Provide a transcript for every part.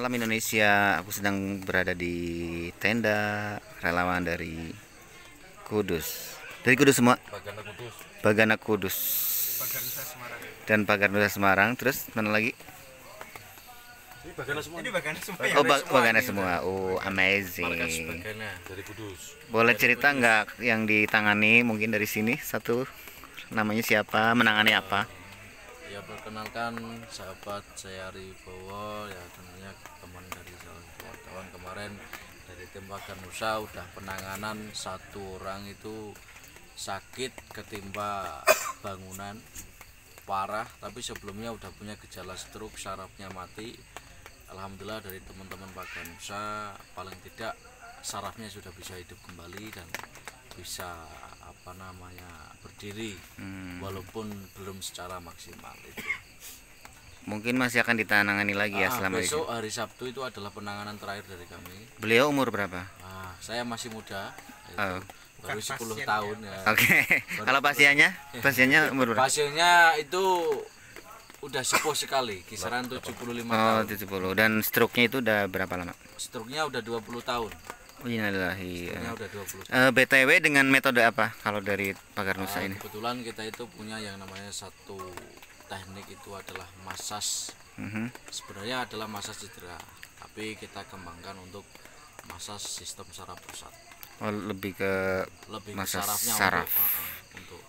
Malam Indonesia, aku sedang berada di tenda relawan dari Kudus. Dari Kudus semua? Bagana Kudus. Bagana Kudus. Pagar Nusa Semarang. Dan Pagar Nusa Semarang. Terus mana lagi? Ini Bagana semua. Ini Bagana semua. Oh, Bagana semua. Oh, amazing. Markas Bagana dari Kudus. Boleh cerita nggak yang ditangani mungkin dari sini satu? Namanya siapa? Menangani apa? Ya, perkenalkan sahabat saya Ari Bowo, ya tentunya teman dari salah satu wartawan kemarin dari tim Pagar Nusa udah penanganan satu orang itu sakit ketimpa bangunan parah, tapi sebelumnya udah punya gejala stroke, sarafnya mati. Alhamdulillah dari teman-teman Pagar Nusa paling tidak sarafnya sudah bisa hidup kembali dan bisa berdiri walaupun belum secara maksimal itu. Mungkin masih akan ditangani lagi ya selama besok hari Sabtu itu adalah penanganan terakhir dari kami. Beliau umur berapa? Saya masih muda, baru 10 tahun ya. Oke. Kalau pasiennya umur berapa? Pasiennya itu udah sepuh sekali, kisaran 75 tahun. 70. Dan stroke-nya itu udah berapa lama? Stroke-nya udah 20 tahun. Innalillahi. Udah 20 tahun. BTW dengan metode apa kalau dari Pagar Nusa ini? Kebetulan kita itu punya yang namanya satu teknik itu adalah massage. Sebenarnya adalah massage cedera, tapi kita kembangkan untuk massage sistem saraf pusat. Oh, lebih ke massage saraf untuk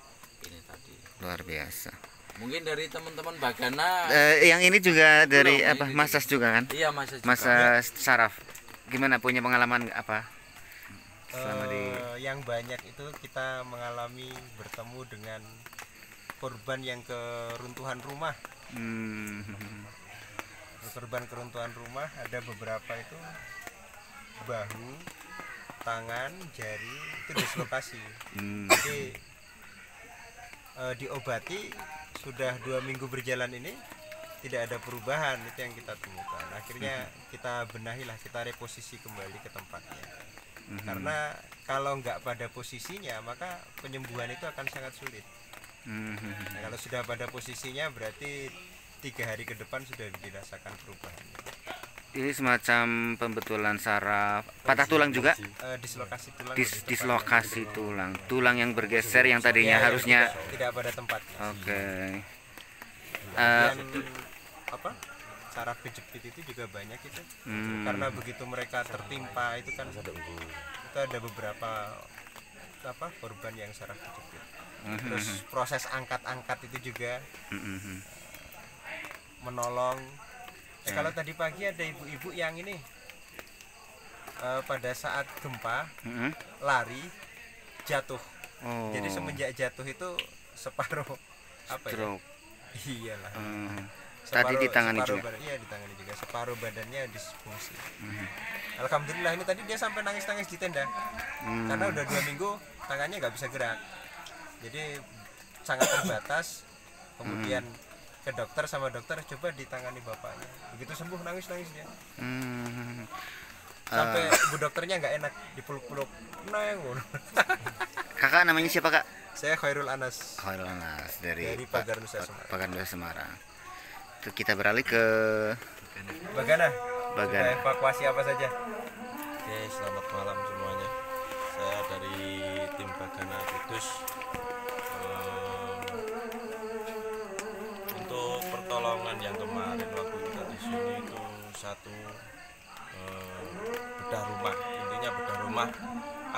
ini tadi. Luar biasa. Mungkin dari teman-teman Bagana yang ini juga dari apa? Massage juga kan? Iya, massage juga. Massage saraf. Gimana, punya pengalaman apa? Selama yang banyak itu kita mengalami bertemu dengan korban yang keruntuhan rumah. Korban keruntuhan rumah ada beberapa itu bahu, tangan, jari itu dislokasi. Jadi diobati sudah 2 minggu berjalan ini tidak ada perubahan, itu yang kita temukan. Akhirnya kita benahilah, kita reposisi kembali ke tempatnya. Karena kalau nggak pada posisinya maka penyembuhan itu akan sangat sulit. Nah, kalau sudah pada posisinya berarti 3 hari ke depan sudah dirasakan perubahan. Ini semacam pembetulan saraf, patah tulang juga? Dislokasi tulang. Dislokasi tulang, tulang yang bergeser yang tadinya harusnya tidak pada tempatnya. Oke. Saraf kejepit itu juga banyak itu. Karena begitu mereka tertimpa itu kan itu ada beberapa korban yang saraf kejepit. Terus proses angkat-angkat itu juga menolong. Kalau tadi pagi ada ibu-ibu yang ini pada saat gempa lari jatuh. Jadi semenjak jatuh itu separuh iyalah. Tadi ditangani juga. Iya, ditangani juga. Separuh badannya disfungsi. Alhamdulillah ini tadi dia sampai nangis-nangis di tenda. Karena udah 2 minggu tangannya nggak bisa gerak. Jadi sangat terbatas. Kemudian ke dokter, sama dokter coba ditangani bapaknya. Begitu sembuh nangis-nangis dia. Sampai bu dokternya nggak enak, dipeluk-peluk. Kakak namanya siapa, Kak? Saya Khairul Anas. Khairul Anas dari Pagar Nusa Semarang. Pagar Nusa Semarang. Kita beralih ke Bagana. Bagana. Evakuasi apa saja? Oke, selamat malam semuanya. Saya dari tim Bagana Kudus. Untuk pertolongan yang kemarin waktu kita di sini itu satu bedah rumah. Intinya bedah rumah,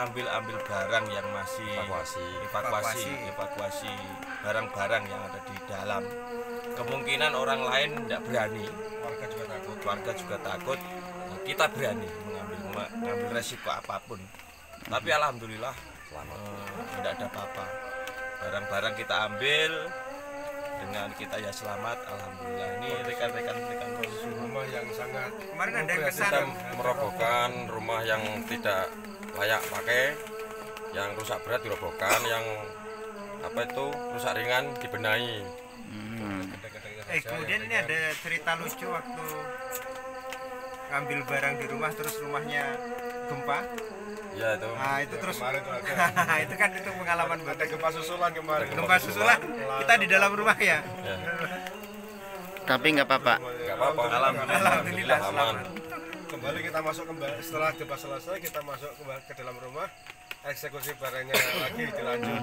ambil barang yang masih evakuasi barang-barang yang ada di dalam. Kemungkinan orang lain tidak berani, warga juga takut. Nah, kita berani mengambil resiko apapun. Tapi alhamdulillah tidak ada apa-apa. Barang-barang kita ambil dengan kita ya selamat, alhamdulillah. Ini rekan-rekan Rumah yang sangat kemarin ada yang kita merobohkan rumah yang tidak layak pakai, yang rusak berat dirobohkan, yang rusak ringan dibenahi. Kemudian ini ada cerita lucu waktu ngambil barang di rumah terus rumahnya gempa. Ya itu. Nah itu terus itu kan itu pengalaman ada gempa susulan kemarin. Gempa susulan kita di dalam rumah ya. tapi nggak apa-apa. Nggak apa-apa. Alhamdulillah aman. Kembali kita masuk kembali setelah gempa selesai, kita masuk kembali ke dalam rumah, eksekusi barangnya lagi dilanjut.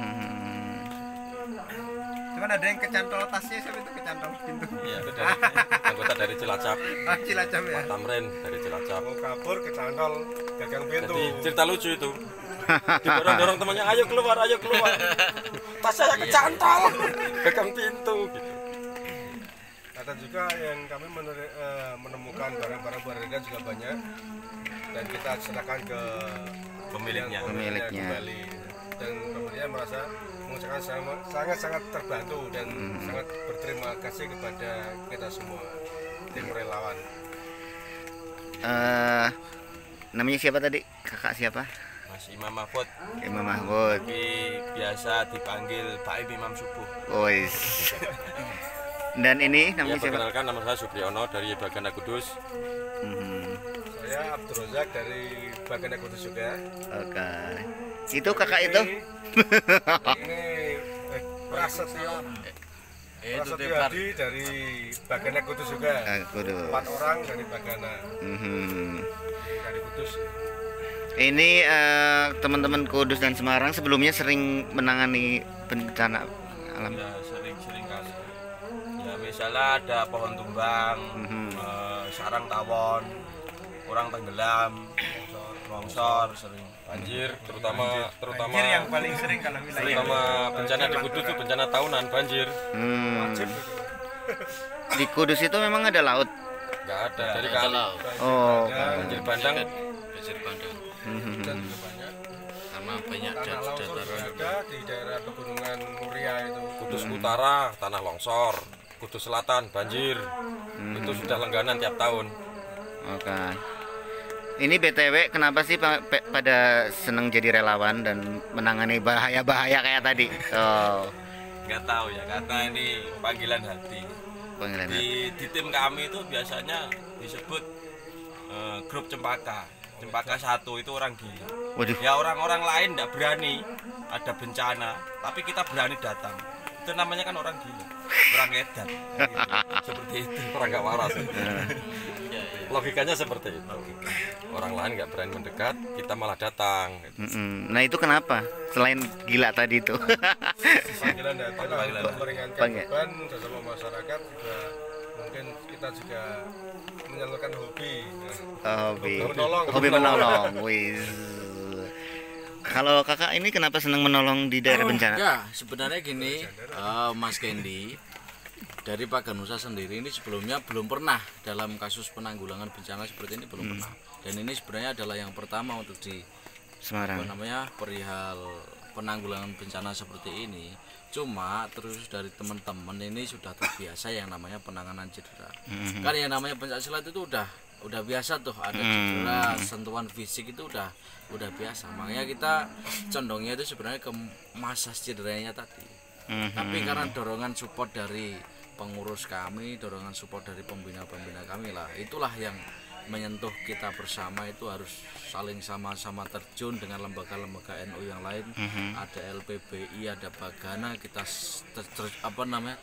Cuman ada yang kecantol tasnya, siapa itu kecantol pintu? Iya, itu dari anggota dari Cilacap. Cilacap ya. Pak Tamrin dari Cilacap. Mau kabur kecantol gagang pintu. Jadi cerita lucu itu. Didorong-dorong temannya, ayo keluar, ayo keluar. Tas saya kecantol, gagang pintu gitu. Ada juga yang kami menemukan barang-barang berharga juga banyak dan kita serahkan ke Pemiliknya. kembali, dan pemiliknya merasa mengucapkan sangat terbantu dan sangat berterima kasih kepada kita semua tim relawan. Namanya siapa tadi? Kakak siapa? Mas Imam Mahfud, Imam Mahfud. tapi biasa dipanggil Pak Imam Subuh. Wis. Dan ini Ya, namanya siapa? perkenalkan, nama saya Supriyono dari Bagana Kudus. Saya Abdul Razak dari Bagana Kudus juga. Oke. Itu kakak itu? Ini Prasetyo Itu Hadi dari Bagana Kudus juga. Kudus. 4 orang dari Bagana Mhm. dari Kudus. Ini teman-teman Kudus dan Semarang sebelumnya sering menangani bencana alam. Ya, sering kali. Ya, misalnya ada pohon tumbang, sarang tawon, orang tenggelam, longsor, sering banjir, terutama Banjir yang paling sering kalau wilayah. terutama bencana di Kudus itu bencana tahunan banjir. Wajib gitu. Di Kudus itu memang ada laut. Nggak ada dari kali. Oh. Banjir bandang. Banjir bandang. Dan juga banyak Karena banyak tanah longsor juga dataran. ada di daerah pegunungan Muria itu. Kudus Utara tanah longsor, Kudus Selatan banjir. Itu sudah langganan tiap tahun. Oke. Ini BTW kenapa sih pada senang jadi relawan dan menangani bahaya-bahaya kayak tadi? Oh, Nggak tahu ya, karena ini panggilan hati. panggilan. Di tim kami itu biasanya disebut grup Cempaka. Cempaka 1 itu orang gila. Waduh. Ya, orang-orang lain tidak berani, ada bencana, tapi kita berani datang. Itu namanya kan orang gila, orang edan. Seperti itu, orang nggak waras. Logikanya seperti itu. Orang lain nggak berani mendekat, kita malah datang. Nah itu kenapa? Selain gila tadi itu. Panggilan datang Panggilan. untuk meringankan beban sesama masyarakat juga, mungkin kita juga menyalurkan hobi. Hobi. Menolong. Hobi menolong. Wis. Kalau kakak ini kenapa senang menolong di daerah bencana? Ya, sebenarnya gini, Mas Kendi, dari Paganusa sendiri ini sebelumnya belum pernah dalam kasus penanggulangan bencana seperti ini belum pernah. Dan ini sebenarnya adalah yang pertama untuk di Semarang. perihal penanggulangan bencana seperti ini. Cuma terus dari teman-teman ini sudah terbiasa yang namanya penanganan cedera. Kan yang namanya pencaksilat itu udah biasa tuh, ada cedera, sentuhan fisik itu udah biasa. Makanya kita condongnya itu sebenarnya ke masa cederanya tadi. Tapi karena dorongan support dari pengurus kami, dorongan support dari pembina-pembina kami lah, itulah yang menyentuh kita bersama, itu harus saling sama-sama terjun dengan lembaga-lembaga NU yang lain. Ada LPBI, ada Bagana, kita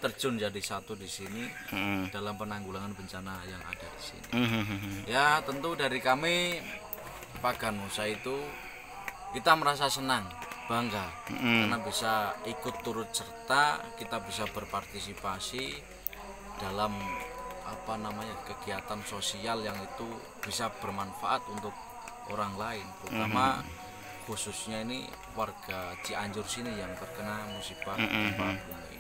terjun jadi satu di sini dalam penanggulangan bencana yang ada di sini. Ya tentu dari kami Paganusa itu kita merasa senang, bangga karena bisa ikut turut serta, kita bisa berpartisipasi dalam kegiatan sosial yang itu bisa bermanfaat untuk orang lain, terutama khususnya ini warga Cianjur sini yang terkena musibah gempa bumi.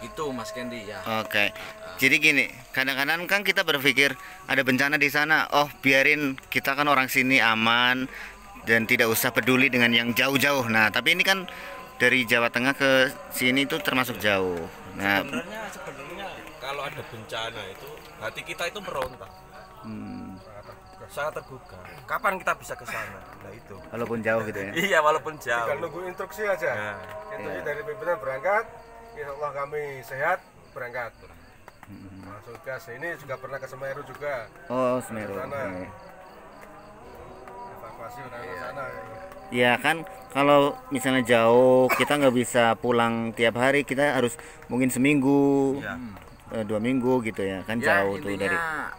Itu Mas Kendi ya. Oke. Jadi gini, kadang-kadang kan kita berpikir ada bencana di sana, oh biarin, kita kan orang sini aman dan tidak usah peduli dengan yang jauh-jauh. Nah, tapi ini kan dari Jawa Tengah ke sini itu termasuk jauh. Nah, Sebenarnya kalau ada bencana itu hati kita itu meronta, sangat terbuka. Kapan kita bisa ke sana? Nah itu. walaupun jauh gitu ya. Iya, walaupun jauh. Tinggal nunggu instruksi aja. Nah, Instruksi dari pimpinan berangkat, insya Allah kami sehat berangkat. Langsung gas. Ini juga pernah ke Semeru juga. Oh, Semeru. Sana. Oke. Evakuasi orang ke sana. Ya kan, kalau misalnya jauh kita nggak bisa pulang tiap hari, kita harus mungkin seminggu. iya. 2 minggu gitu ya kan, Ya, jauh tuh dari intinya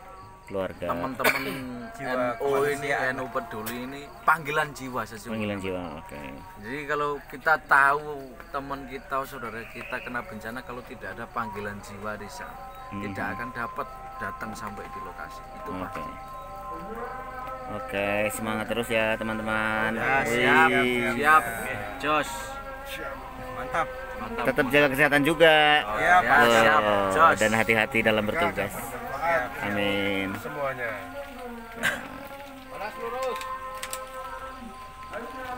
keluarga. teman-teman Jiwa NU ini, kemanusiaan. NU peduli ini panggilan jiwa sesungguhnya. Panggilan jiwa, oke. Jadi kalau kita tahu teman kita, saudara kita kena bencana, kalau tidak ada panggilan jiwa di sana, tidak akan dapat datang sampai di lokasi. Itu Oke. pasti. Oke, semangat terus ya teman-teman. Ya, Wih. siap. Jos. Mantap. Mantap. Tetap jaga kesehatan juga. Ya, Ya, siap. Oh, Jos. dan hati-hati dalam bertugas. Semangat Amin. semuanya.